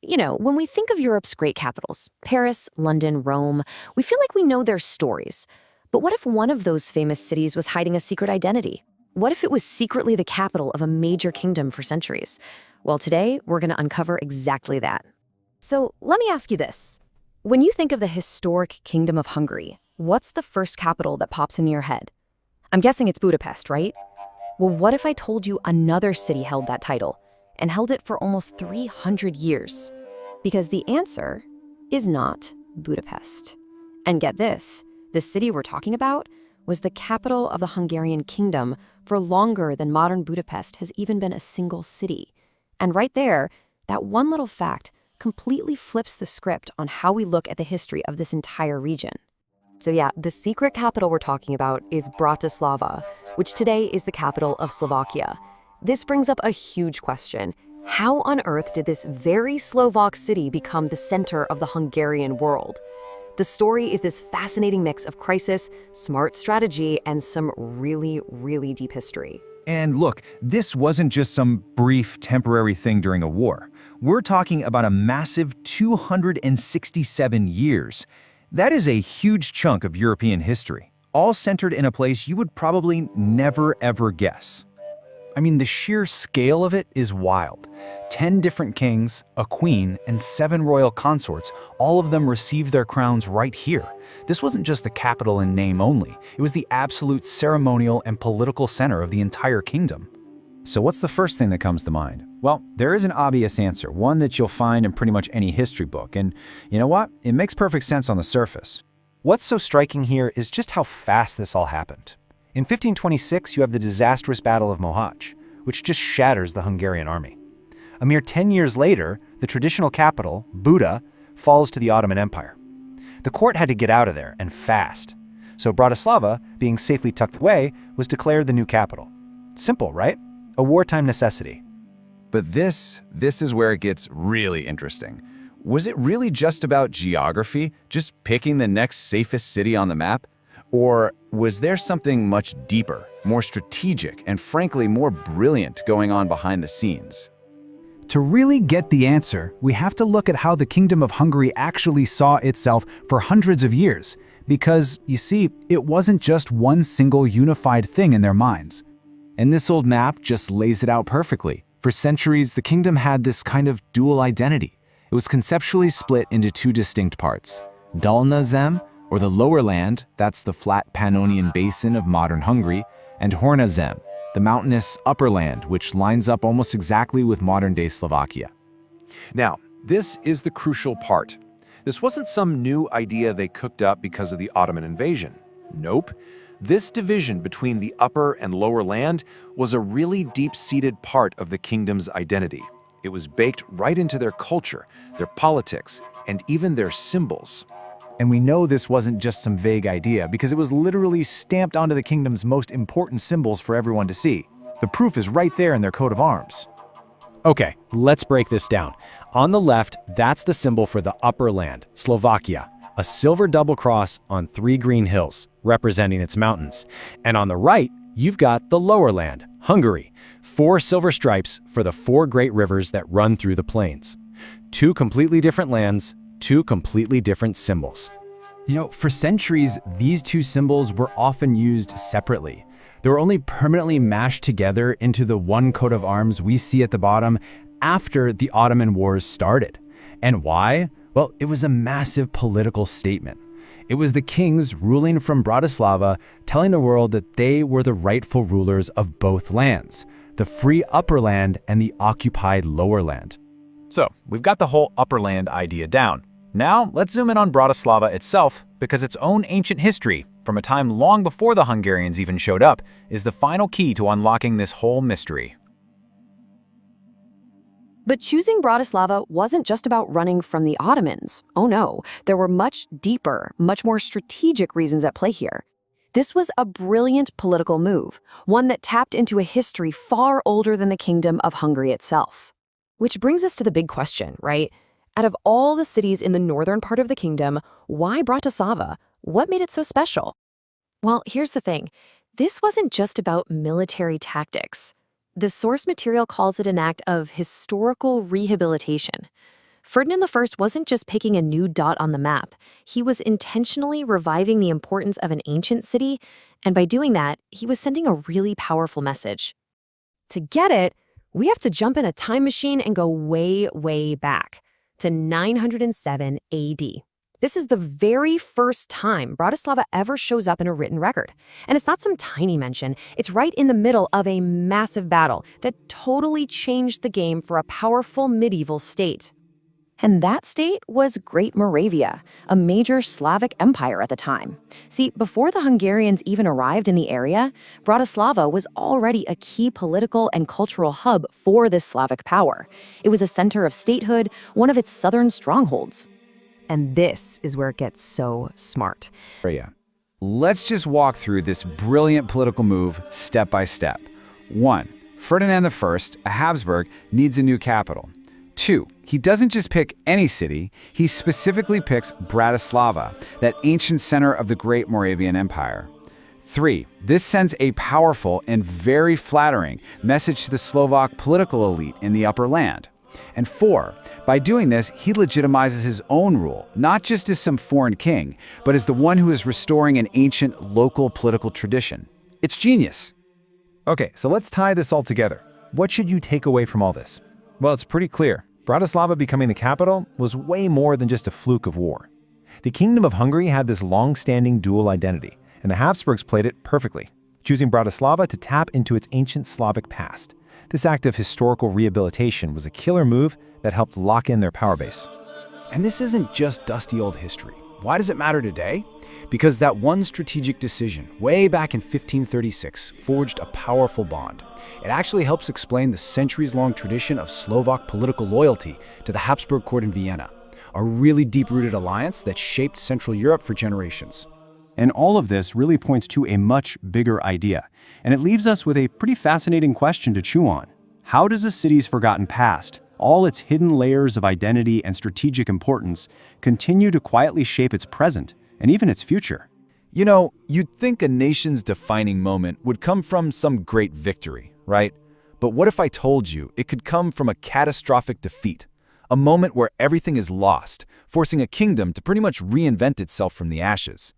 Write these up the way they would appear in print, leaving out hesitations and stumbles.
When we think of Europe's great capitals, Paris, London, Rome, we feel like we know their stories. But what if one of those famous cities was hiding a secret identity? What if it was secretly the capital of a major kingdom for centuries? Well, today, we're going to uncover exactly that. So let me ask you this. When you think of the historic Kingdom of Hungary, what's the first capital that pops into your head? I'm guessing it's Budapest, right? Well, what if I told you another city held that title and held it for almost 300 years? Because the answer is not Budapest. And get this, the city we're talking about was the capital of the Hungarian kingdom for longer than modern Budapest has even been a single city. And right there, that one little fact completely flips the script on how we look at the history of this entire region. So yeah, the secret capital we're talking about is Bratislava, which today is the capital of Slovakia. This brings up a huge question. How on earth did this very Slovak city become the center of the Hungarian world? The story is this fascinating mix of crisis, smart strategy, and some really, really deep history. And look, this wasn't just some brief, temporary thing during a war. We're talking about a massive 267 years. That is a huge chunk of European history, all centered in a place you would probably never ever guess. I mean, the sheer scale of it is wild. 10 different kings, a queen, and 7 royal consorts, all of them received their crowns right here. This wasn't just the capital in name only, it was the absolute ceremonial and political center of the entire kingdom. So what's the first thing that comes to mind? Well, there is an obvious answer, one that you'll find in pretty much any history book, and you know what? It makes perfect sense on the surface. What's so striking here is just how fast this all happened. In 1526, you have the disastrous Battle of Mohacs, which just shatters the Hungarian army. A mere 10 years later, the traditional capital, Buda, falls to the Ottoman Empire. The court had to get out of there, and fast. So Bratislava, being safely tucked away, was declared the new capital. Simple, right? A wartime necessity. But this is where it gets really interesting. Was it really just about geography, just picking the next safest city on the map? Or was there something much deeper, more strategic, and frankly more brilliant going on behind the scenes? To really get the answer, we have to look at how the Kingdom of Hungary actually saw itself for hundreds of years. Because, you see, it wasn't just one single unified thing in their minds. And this old map just lays it out perfectly. For centuries, the kingdom had this kind of dual identity. It was conceptually split into 2 distinct parts. Dolna Zem, or the lower land, that's the flat Pannonian basin of modern Hungary, and Horna Zem, the mountainous upper land, which lines up almost exactly with modern-day Slovakia. Now, this is the crucial part. This wasn't some new idea they cooked up because of the Ottoman invasion. Nope. This division between the upper and lower land was a really deep-seated part of the kingdom's identity. It was baked right into their culture, their politics, and even their symbols. And we know this wasn't just some vague idea because it was literally stamped onto the kingdom's most important symbols for everyone to see. The proof is right there in their coat of arms. Okay, let's break this down. On the left, that's the symbol for the upper land, Slovakia, a silver double cross on 3 green hills, representing its mountains. And on the right, you've got the lower land, Hungary, 4 silver stripes for the 4 great rivers that run through the plains. 2 completely different lands, 2 completely different symbols. You know, for centuries, these 2 symbols were often used separately. They were only permanently mashed together into the one coat of arms we see at the bottom after the Ottoman Wars started. And why? Well, it was a massive political statement. It was the kings ruling from Bratislava telling the world that they were the rightful rulers of both lands, the free upper land and the occupied lower land. So, we've got the whole upper land idea down. Now, let's zoom in on Bratislava itself, because its own ancient history, from a time long before the Hungarians even showed up, is the final key to unlocking this whole mystery. But choosing Bratislava wasn't just about running from the Ottomans. Oh no, there were much deeper, much more strategic reasons at play here. This was a brilliant political move, one that tapped into a history far older than the Kingdom of Hungary itself. Which brings us to the big question, right? Out of all the cities in the northern part of the kingdom, why Bratislava? What made it so special? Well, here's the thing. This wasn't just about military tactics. The source material calls it an act of historical rehabilitation. Ferdinand I wasn't just picking a new dot on the map. He was intentionally reviving the importance of an ancient city, and by doing that, he was sending a really powerful message. To get it, we have to jump in a time machine and go way, way back to 907 AD. This is the very first time Bratislava ever shows up in a written record. And it's not some tiny mention, it's right in the middle of a massive battle that totally changed the game for a powerful medieval state. And that state was Great Moravia, a major Slavic empire at the time. See, before the Hungarians even arrived in the area, Bratislava was already a key political and cultural hub for this Slavic power. It was a center of statehood, one of its southern strongholds. And this is where it gets so smart. Let's just walk through this brilliant political move step by step. 1. Ferdinand I, a Habsburg, needs a new capital. 2. He doesn't just pick any city, he specifically picks Bratislava, that ancient center of the Great Moravian Empire. 3. This sends a powerful and very flattering message to the Slovak political elite in the Upper Land. And 4. By doing this, he legitimizes his own rule, not just as some foreign king, but as the one who is restoring an ancient local political tradition. It's genius. Okay, so let's tie this all together. What should you take away from all this? Well, it's pretty clear. Bratislava becoming the capital was way more than just a fluke of war. The Kingdom of Hungary had this long-standing dual identity, and the Habsburgs played it perfectly, choosing Bratislava to tap into its ancient Slavic past. This act of historical rehabilitation was a killer move that helped lock in their power base. And this isn't just dusty old history. Why does it matter today? Because that one strategic decision, way back in 1536, forged a powerful bond. It actually helps explain the centuries-long tradition of Slovak political loyalty to the Habsburg court in Vienna, a really deep-rooted alliance that shaped Central Europe for generations. And all of this really points to a much bigger idea, and it leaves us with a pretty fascinating question to chew on. How does a city's forgotten past, all its hidden layers of identity and strategic importance, continue to quietly shape its present and even its future? You know, you'd think a nation's defining moment would come from some great victory, right? But what if I told you it could come from a catastrophic defeat? A moment where everything is lost, forcing a kingdom to pretty much reinvent itself from the ashes.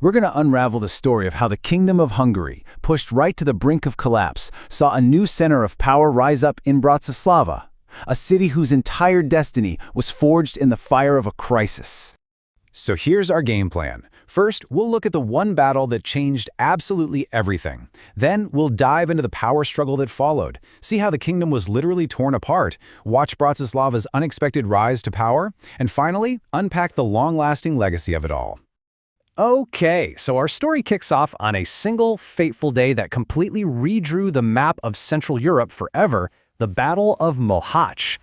We're going to unravel the story of how the Kingdom of Hungary, pushed right to the brink of collapse, saw a new center of power rise up in Bratislava, a city whose entire destiny was forged in the fire of a crisis. So here's our game plan. First, we'll look at the one battle that changed absolutely everything. Then, we'll dive into the power struggle that followed, see how the kingdom was literally torn apart, watch Bratislava's unexpected rise to power, and finally, unpack the long-lasting legacy of it all. Okay, so our story kicks off on a single fateful day that completely redrew the map of Central Europe forever, the Battle of Mohacs.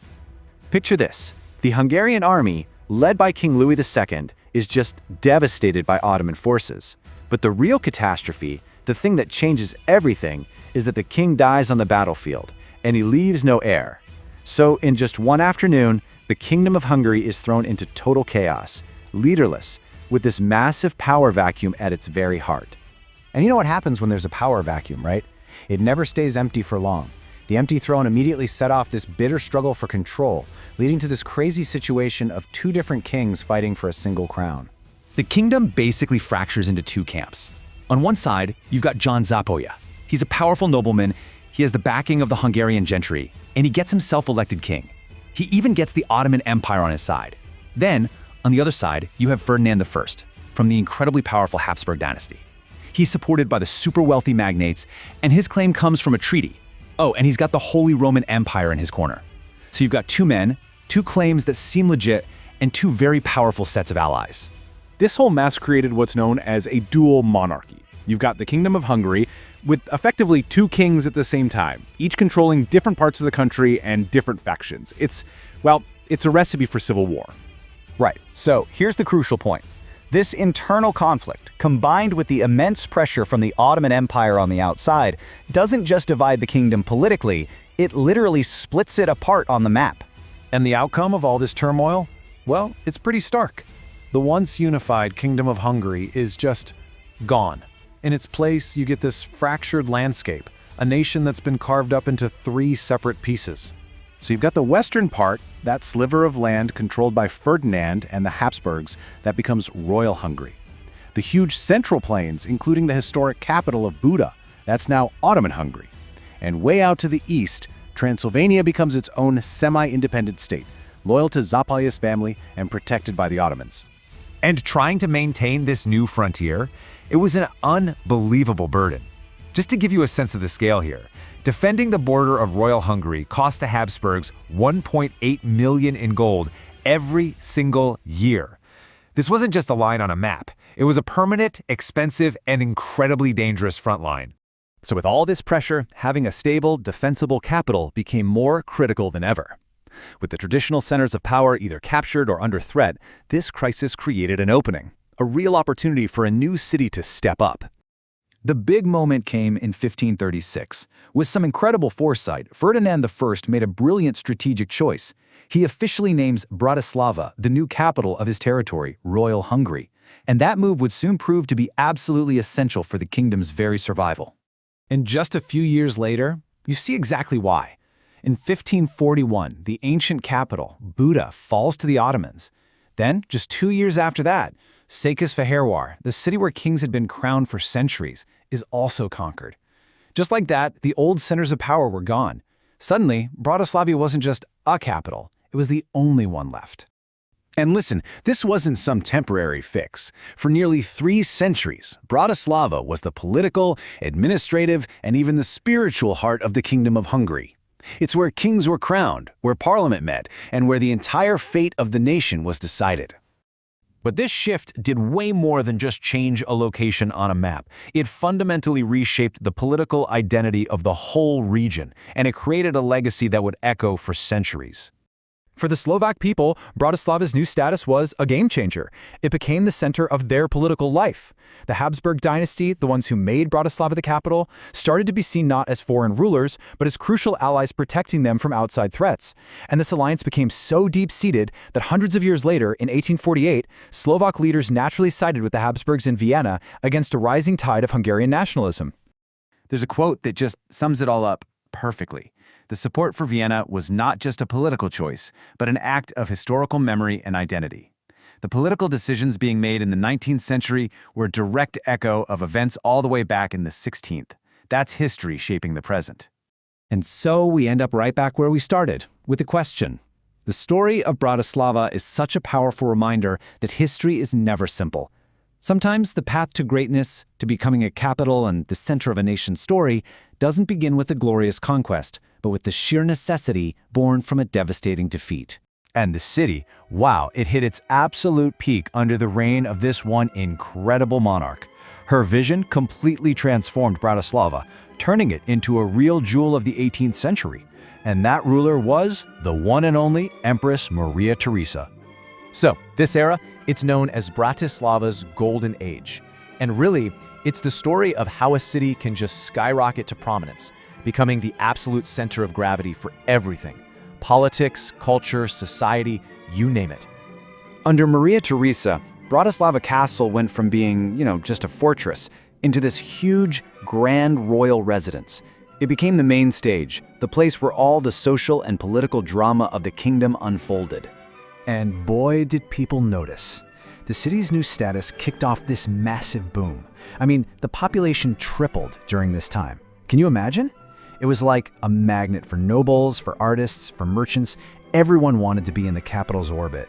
Picture this. The Hungarian army, led by King Louis II, is just devastated by Ottoman forces. But the real catastrophe, the thing that changes everything, is that the king dies on the battlefield, and he leaves no heir. So in just one afternoon, the Kingdom of Hungary is thrown into total chaos, leaderless, with this massive power vacuum at its very heart. And you know what happens when there's a power vacuum, right? It never stays empty for long. The empty throne immediately set off this bitter struggle for control, leading to this crazy situation of two different kings fighting for a single crown. The kingdom basically fractures into two camps. On one side, you've got John Zapoya. He's a powerful nobleman, he has the backing of the Hungarian gentry, and he gets himself elected king. He even gets the Ottoman Empire on his side. Then, on the other side, you have Ferdinand I, from the incredibly powerful Habsburg dynasty. He's supported by the super wealthy magnates, and his claim comes from a treaty. Oh, and he's got the Holy Roman Empire in his corner. So you've got two men, two claims that seem legit, and two very powerful sets of allies. This whole mess created what's known as a dual monarchy. You've got the Kingdom of Hungary, with effectively two kings at the same time, each controlling different parts of the country and different factions. It's a recipe for civil war. Right, so here's the crucial point. This internal conflict, combined with the immense pressure from the Ottoman Empire on the outside, doesn't just divide the kingdom politically, it literally splits it apart on the map. And the outcome of all this turmoil? Well, it's pretty stark. The once unified Kingdom of Hungary is just gone. In its place, you get this fractured landscape, a nation that's been carved up into three separate pieces. So you've got the western part that sliver of land controlled by Ferdinand and the Habsburgs that becomes Royal Hungary. The huge central plains, including the historic capital of Buda, that's now Ottoman Hungary. And way out to the east, Transylvania becomes its own semi-independent state, loyal to Zapalia's family and protected by the Ottomans. And trying to maintain this new frontier, it was an unbelievable burden. Just to give you a sense of the scale here, defending the border of Royal Hungary cost the Habsburgs $1.8 million in gold every single year. This wasn't just a line on a map. It was a permanent, expensive, and incredibly dangerous front line. So with all this pressure, having a stable, defensible capital became more critical than ever. With the traditional centers of power either captured or under threat, this crisis created an opening, a real opportunity for a new city to step up. The big moment came in 1536. With some incredible foresight, Ferdinand I made a brilliant strategic choice. He officially names Bratislava the new capital of his territory, Royal Hungary. And that move would soon prove to be absolutely essential for the kingdom's very survival. And just a few years later, you see exactly why. In 1541, the ancient capital, Buda, falls to the Ottomans. Then, just 2 years after that, Székesfehérvár, the city where kings had been crowned for centuries, is also conquered. Just like that, the old centers of power were gone. Suddenly, Bratislava wasn't just a capital, it was the only one left. And listen, this wasn't some temporary fix. For nearly 3 centuries, Bratislava was the political, administrative, and even the spiritual heart of the Kingdom of Hungary. It's where kings were crowned, where parliament met, and where the entire fate of the nation was decided. But this shift did way more than just change a location on a map. It fundamentally reshaped the political identity of the whole region, and it created a legacy that would echo for centuries. For the Slovak people, Bratislava's new status was a game changer. It became the center of their political life. The Habsburg dynasty, the ones who made Bratislava the capital, started to be seen not as foreign rulers, but as crucial allies protecting them from outside threats. And this alliance became so deep-seated that hundreds of years later, in 1848, Slovak leaders naturally sided with the Habsburgs in Vienna against a rising tide of Hungarian nationalism. There's a quote that just sums it all up perfectly. The support for Vienna was not just a political choice, but an act of historical memory and identity. The political decisions being made in the 19th century were a direct echo of events all the way back in the 16th. That's history shaping the present. And so we end up right back where we started, with a question. The story of Bratislava is such a powerful reminder that history is never simple. Sometimes the path to greatness, to becoming a capital and the center of a nation's story, doesn't begin with a glorious conquest, but with the sheer necessity born from a devastating defeat. And the city, wow, it hit its absolute peak under the reign of this one incredible monarch. Her vision completely transformed Bratislava, turning it into a real jewel of the 18th century. And that ruler was the one and only Empress Maria Theresa. So, this era, it's known as Bratislava's Golden Age. And really, it's the story of how a city can just skyrocket to prominence, becoming the absolute center of gravity for everything. Politics, culture, society, you name it. Under Maria Theresa, Bratislava Castle went from being, just a fortress, into this huge, grand royal residence. It became the main stage, the place where all the social and political drama of the kingdom unfolded. And boy, did people notice. The city's new status kicked off this massive boom. I mean, the population tripled during this time. Can you imagine? It was like a magnet for nobles, for artists, for merchants. Everyone wanted to be in the capital's orbit.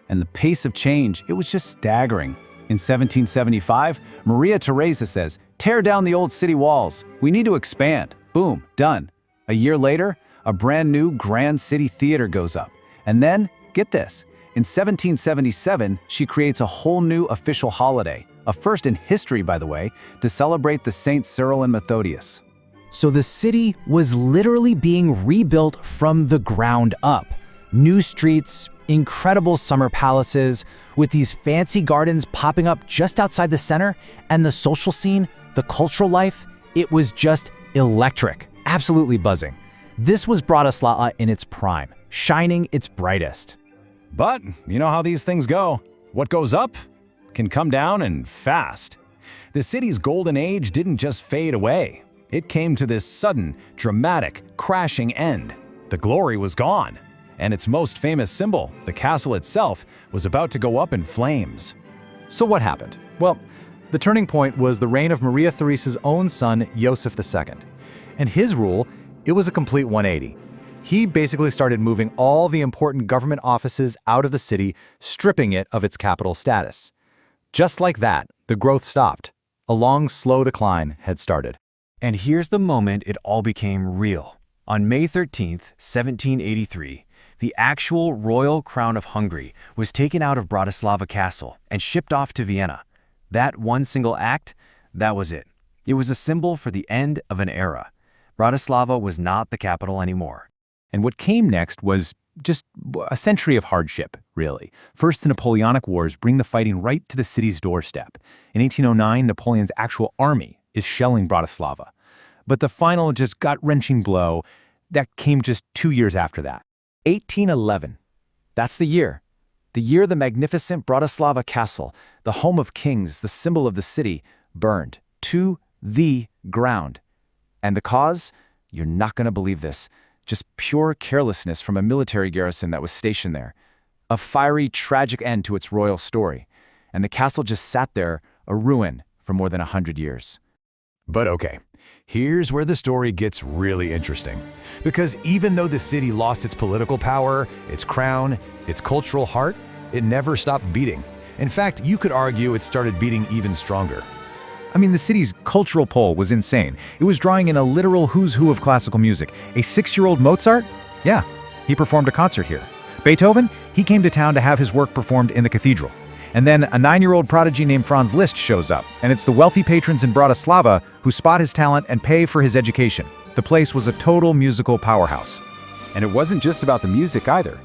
And the pace of change, it was just staggering. In 1775, Maria Theresa says, "Tear down the old city walls. We need to expand." Boom, done. A year later, a brand new Grand City Theater goes up. And then, get this, in 1777, she creates a whole new official holiday, a first in history, by the way, to celebrate the Saints Cyril and Methodius. So the city was literally being rebuilt from the ground up. New streets, incredible summer palaces, with these fancy gardens popping up just outside the center, and the social scene, the cultural life, it was just electric, absolutely buzzing. This was Bratislava in its prime, shining its brightest. But you know how these things go. What goes up can come down and fast. The city's golden age didn't just fade away. It came to this sudden, dramatic, crashing end. The glory was gone. and its most famous symbol, the castle itself, was about to go up in flames. So what happened? Well, the turning point was the reign of Maria Theresa's own son, Joseph II. And his rule, it was a complete 180. He basically started moving all the important government offices out of the city, stripping it of its capital status. Just like that, the growth stopped. A long, slow decline had started. And here's the moment it all became real. On May 13th, 1783, the actual royal crown of Hungary was taken out of Bratislava Castle and shipped off to Vienna. That one single act, that was it. It was a symbol for the end of an era. Bratislava was not the capital anymore. And what came next was just a century of hardship, really. First, the Napoleonic Wars bring the fighting right to the city's doorstep. In 1809, Napoleon's actual army is shelling Bratislava. But the final just gut-wrenching blow, that came just 2 years after that. 1811. That's the year. The year the magnificent Bratislava Castle, the home of kings, the symbol of the city, burned to the ground. And the cause? You're not going to believe this. Just pure carelessness from a military garrison that was stationed there. A fiery, tragic end to its royal story. And the castle just sat there, a ruin, for more than 100 years. But okay, here's where the story gets really interesting. Because even though the city lost its political power, its crown, its cultural heart, it never stopped beating. In fact, you could argue it started beating even stronger. I mean, the city's cultural pull was insane. It was drawing in a literal who's who of classical music. A 6-year-old Mozart? Yeah, he performed a concert here. Beethoven? He came to town to have his work performed in the cathedral. And then a 9-year-old prodigy named Franz Liszt shows up, and it's the wealthy patrons in Bratislava who spot his talent and pay for his education. The place was a total musical powerhouse. And it wasn't just about the music either.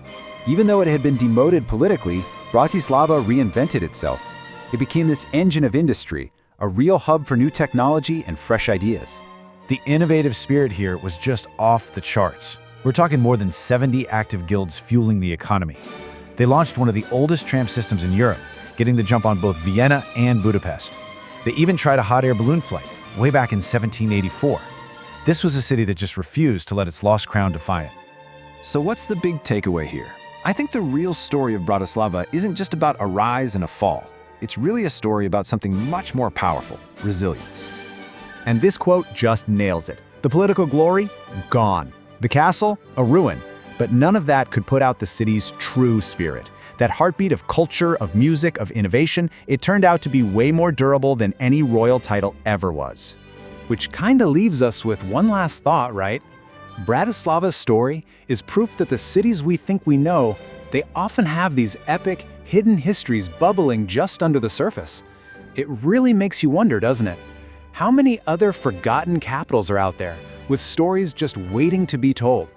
Even though it had been demoted politically, Bratislava reinvented itself. It became this engine of industry, a real hub for new technology and fresh ideas. The innovative spirit here was just off the charts. We're talking more than 70 active guilds fueling the economy. They launched one of the oldest tram systems in Europe, getting the jump on both Vienna and Budapest. They even tried a hot air balloon flight, way back in 1784. This was a city that just refused to let its lost crown defy it. So what's the big takeaway here? I think the real story of Bratislava isn't just about a rise and a fall. It's really a story about something much more powerful, resilience. And this quote just nails it. The political glory? Gone. The castle? A ruin. But none of that could put out the city's true spirit. That heartbeat of culture, of music, of innovation, it turned out to be way more durable than any royal title ever was. Which kinda leaves us with one last thought, right? Bratislava's story is proof that the cities we think we know, they often have these epic, hidden histories bubbling just under the surface. It really makes you wonder, doesn't it? How many other forgotten capitals are out there, with stories just waiting to be told?